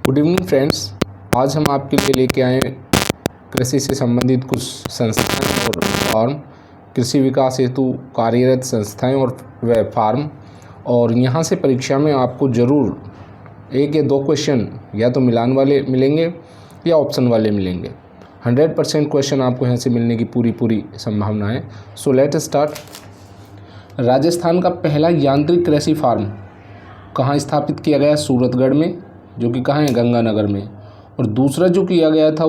Good evening friends. आज हम आपके लिए लेके आए कृषि से संबंधित कुछ संस्थाएं और फार्म, कृषि विकास हेतु कार्यरत संस्थाएं और व फार्म। और यहाँ से परीक्षा में आपको ज़रूर एक या दो क्वेश्चन या तो मिलान वाले मिलेंगे या ऑप्शन वाले मिलेंगे। 100% क्वेश्चन आपको यहाँ से मिलने की पूरी संभावना है। So let start. राजस्थान का पहला यांत्रिक कृषि फार्म कहाँ स्थापित किया गया? सूरतगढ़ में, जो कि कहाँ है? गंगानगर में। और दूसरा जो किया गया था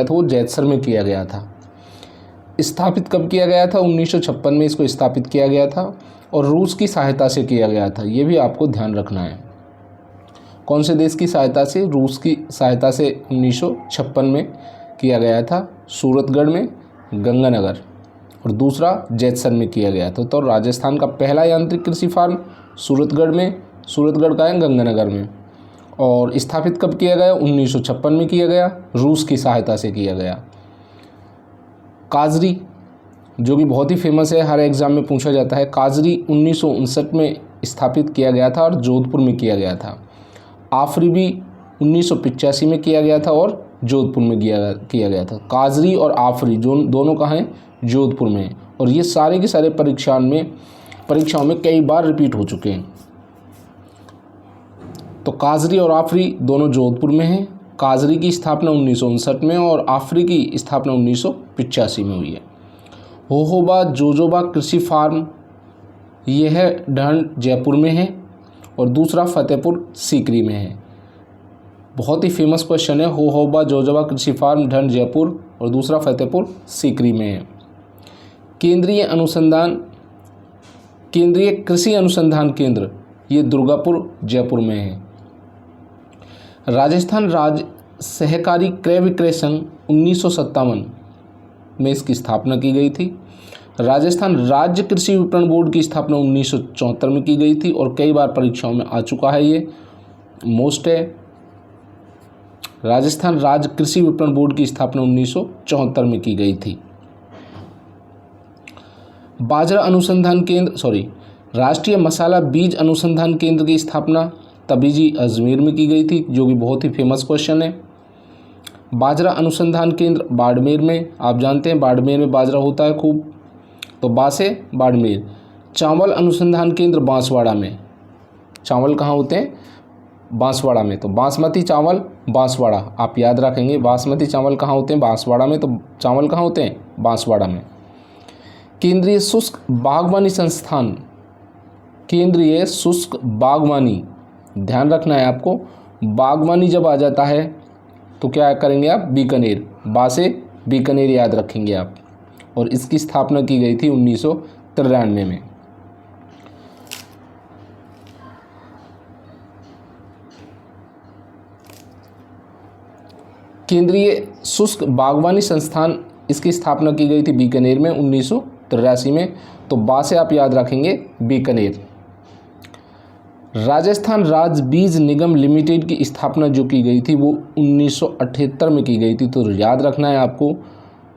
वो जैतसर में किया गया था। स्थापित कब किया गया था? 1956 में इसको स्थापित किया गया था और रूस की सहायता से किया गया था। ये भी आपको ध्यान रखना है। कौन से देश की सहायता से? रूस की सहायता से 1956 में किया गया था, सूरतगढ़ में, गंगानगर, और दूसरा जैतसर में किया गया था। तो राजस्थान का पहला यांत्रिक कृषि फार्म सूरतगढ़ का है, गंगानगर में। और स्थापित कब किया गया? 1956 में किया गया, रूस की सहायता से किया गया। काजरी, जो कि बहुत ही फेमस है, हर एग्ज़ाम में पूछा जाता है। काजरी 1959 में स्थापित किया गया था और जोधपुर में किया गया था। आफरी भी 1985 में किया गया था और जोधपुर में किया गया था। काजरी और आफरी दोनों कहाँ हैं? जोधपुर में। और ये सारे के सारे परीक्षाओं में कई बार रिपीट हो चुके हैं। तो काजरी और आफरी दोनों जोधपुर में हैं। काजरी की स्थापना 1959 में और आफरी की स्थापना 1985 में हुई है। होहोबा जोजोबा कृषि फार्म, यह है ढंड, जयपुर में है, और दूसरा फतेहपुर सीकरी में है। बहुत ही फेमस क्वेश्चन है। होहोबा जोजोबा कृषि फार्म, ढंड, जयपुर, और दूसरा फतेहपुर सीकरी में है। केंद्रीय कृषि अनुसंधान केंद्र, ये दुर्गापुर, जयपुर में है। राजस्थान राज्य सहकारी क्रय विक्रय संघ 1957 में इसकी स्थापना की गई थी। राजस्थान राज्य कृषि विपणन बोर्ड की स्थापना 1974 में की गई थी और कई बार परीक्षाओं में आ चुका है। ये मोस्ट है। राजस्थान राज्य कृषि विपणन बोर्ड की स्थापना 1974 में की गई थी। राष्ट्रीय मसाला बीज अनुसंधान केंद्र की स्थापना तबीजी अजमेर में की गई थी, जो कि बहुत ही फेमस क्वेश्चन है। बाजरा अनुसंधान केंद्र बाड़मेर में, आप जानते हैं बाड़मेर में बाजरा होता है खूब, तो बासे बाड़मेर। चावल अनुसंधान केंद्र बांसवाड़ा में। चावल कहाँ होते हैं? बांसवाड़ा में। तो बासमती चावल बांसवाड़ा, आप याद रखेंगे। बासमती चावल कहाँ होते हैं? बांसवाड़ा में। तो चावल कहाँ होते हैं? बांसवाड़ा में। केंद्रीय शुष्क बागवानी, ध्यान रखना है आपको। बागवानी जब आ जाता है तो क्या करेंगे आप? बीकानेर, बासे बीकानेर याद रखेंगे आप। और इसकी स्थापना की गई थी 1993 में। केंद्रीय शुष्क बागवानी संस्थान, इसकी स्थापना की गई थी बीकानेर में 1983 में। तो बासे आप याद रखेंगे, बीकानेर। राजस्थान राज्य बीज निगम लिमिटेड की स्थापना जो की गई थी वो 1978 में की गई थी। तो याद रखना है आपको।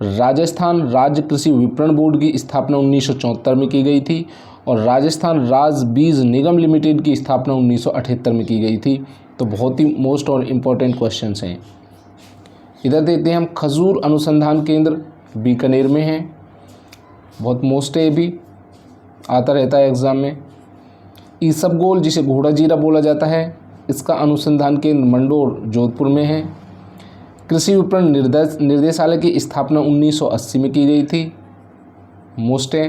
राजस्थान राज्य कृषि विपणन बोर्ड की स्थापना 1974 में की गई थी और राजस्थान राज्य बीज निगम लिमिटेड की स्थापना 1978 में की गई थी। तो बहुत ही मोस्ट और इम्पोर्टेंट क्वेश्चंस हैं। इधर देखते हैं हम। खजूर अनुसंधान केंद्र बीकानेर में है, बहुत मोस्ट है, ये भी आता रहता है एग्ज़ाम में। ईसबगोल, जिसे घोड़ा जीरा बोला जाता है, इसका अनुसंधान केंद्र मंडोर, जोधपुर में है। कृषि विपणन निर्देशालय की स्थापना 1980 में की गई थी, मोस्ट है।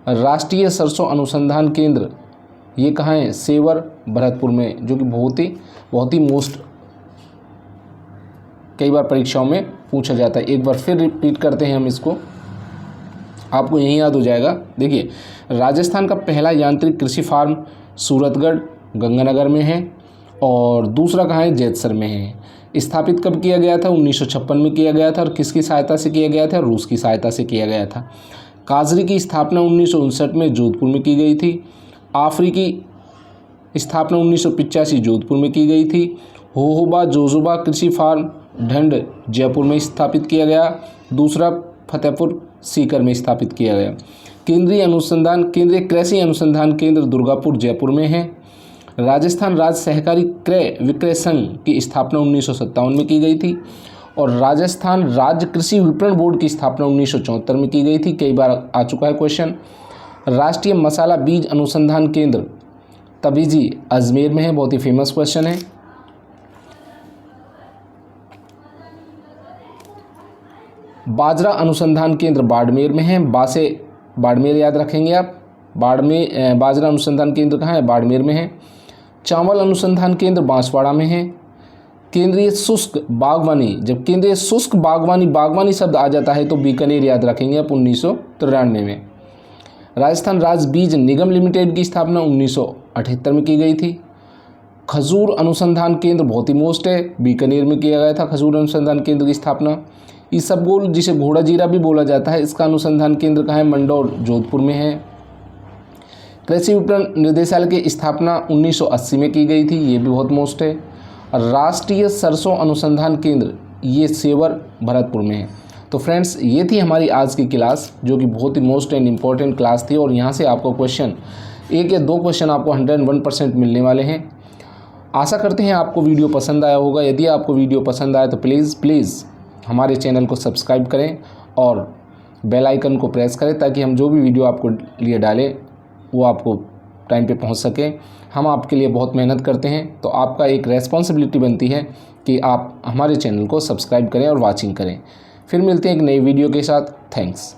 राष्ट्रीय सरसों अनुसंधान केंद्र, ये कहाँ है? सेवर, भरतपुर में, जो कि बहुत ही मोस्ट, कई बार परीक्षाओं में पूछा जाता है। एक बार फिर रिपीट करते हैं हम इसको, आपको यही याद हो जाएगा। देखिए, राजस्थान का पहला यांत्रिक कृषि फार्म सूरतगढ़, गंगानगर में है, और दूसरा कहाँ है? जैतसर में है। स्थापित कब किया गया था? 1956 में किया गया था। और किसकी सहायता से किया गया था? रूस की सहायता से किया गया था। काजरी की स्थापना 1959 में जोधपुर में की गई थी। आफरी की स्थापना 1985 जोधपुर में की गई थी। होहोबा जोजोबा कृषि फार्म ढंड, जयपुर में स्थापित किया गया। दूसरा फतेहपुर सीकर में स्थापित किया गया। केंद्रीय कृषि अनुसंधान केंद्र दुर्गापुर, जयपुर में है। राजस्थान राज्य सहकारी क्रय विक्रय संघ की स्थापना 1957 में की गई थी और राजस्थान राज्य कृषि विपणन बोर्ड की स्थापना 1974 में की गई थी। कई बार आ चुका है क्वेश्चन। राष्ट्रीय मसाला बीज अनुसंधान केंद्र तबीजी अजमेर में है, बहुत ही फेमस क्वेश्चन है। बाजरा अनुसंधान केंद्र बाड़मेर में है, बाड़मेर याद रखेंगे आप। बाजरा अनुसंधान केंद्र कहाँ है? बाड़मेर में है। चावल अनुसंधान केंद्र बांसवाड़ा में है। केंद्रीय शुष्क बागवानी, जब केंद्रीय शुष्क बागवानी शब्द आ जाता है तो बीकानेर याद रखेंगे आप 1993 में। राजस्थान राज्य बीज निगम लिमिटेड की स्थापना 1978 में की गई थी। खजूर अनुसंधान केंद्र बहुत ही मोस्ट है, बीकानेर में किया गया था खजूर अनुसंधान केंद्र की स्थापना। इसबगोल, जिसे घोड़ा जीरा भी बोला जाता है, इसका अनुसंधान केंद्र कहाँ है? मंडौर जोधपुर में है। कृषि विपणन निदेशालय की स्थापना 1980 में की गई थी, ये भी बहुत मोस्ट है। राष्ट्रीय सरसों अनुसंधान केंद्र, ये सेवर भरतपुर में है। तो फ्रेंड्स, ये थी हमारी आज की क्लास, जो कि बहुत ही मोस्ट एंड इम्पॉर्टेंट क्लास थी और यहाँ से आपको क्वेश्चन 1 या 2 क्वेश्चन आपको 101% मिलने वाले हैं। आशा करते हैं आपको वीडियो पसंद आया होगा। यदि आपको वीडियो पसंद आया तो प्लीज़ हमारे चैनल को सब्सक्राइब करें और बेल आइकन को प्रेस करें, ताकि हम जो भी वीडियो आपको लिए डालें वो आपको टाइम पे पहुंच सके। हम आपके लिए बहुत मेहनत करते हैं, तो आपका एक रेस्पॉन्सिबिलिटी बनती है कि आप हमारे चैनल को सब्सक्राइब करें और वॉचिंग करें। फिर मिलते हैं एक नई वीडियो के साथ। थैंक्स।